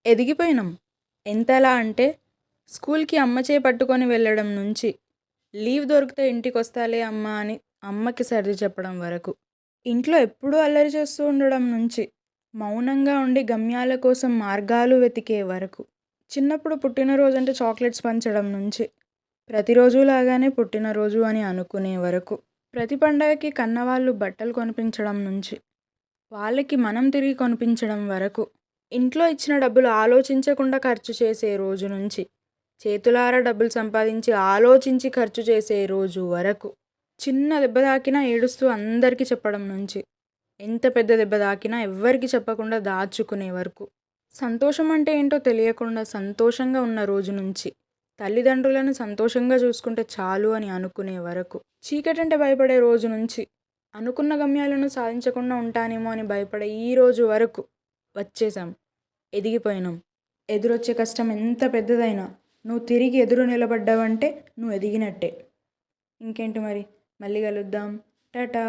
ఎదిగిపోయినాం. ఎంతలా అంటే స్కూల్‌కి అమ్మ చేయి పట్టుకొని వెళ్ళడం నుంచి, లీవ్ దొరికితే ఇంటికొస్తాలే అమ్మా అని అమ్మకి సర్ది చెప్పడం వరకు, ఇంట్లో ఎప్పుడూ అల్లరి చేస్తూ ఉండడం నుంచి, మౌనంగా ఉండి గమ్యాల కోసం మార్గాలు వెతికే వరకు, చిన్నప్పుడు పుట్టినరోజంటే చాక్లెట్స్ పంచడం నుంచి, ప్రతిరోజు లాగానే పుట్టినరోజు అని అనుకునే వరకు, ప్రతి పండగకి కన్నవాళ్ళు బట్టలు కొనిపించడం నుంచి, వాళ్ళకి మనం తిరిగి కొనిపించడం వరకు, ఇంట్లో ఇచ్చిన డబ్బులు ఆలోచించకుండా ఖర్చు చేసే రోజు నుంచి, చేతులారా డబ్బులు సంపాదించి ఆలోచించి ఖర్చు చేసే రోజు వరకు, చిన్న దెబ్బ తాకినా ఏడుస్తూ అందరికీ చెప్పడం నుంచి, ఎంత పెద్ద దెబ్బ తాకినా ఎవ్వరికీ చెప్పకుండా దాచుకునే వరకు, సంతోషం అంటే ఏంటో తెలియకుండా సంతోషంగా ఉన్న రోజు నుంచి, తల్లిదండ్రులను సంతోషంగా చూసుకుంటే చాలు అని అనుకునే వరకు, చీకటంటే భయపడే రోజు నుంచి, అనుకున్న గమ్యాలను సాధించకుండా ఉంటానేమో అని భయపడే ఈ రోజు వరకు వచ్చేసాం. ఎదిగిపోయినాం. ఎదురొచ్చే కష్టం ఎంత పెద్దదైనా నువ్వు తిరిగి ఎదురు నిలబడ్డావంటే నువ్వు ఎదిగినట్టే. ఇంకేంటి మరి, మళ్ళీ కలుద్దాం. టాటా.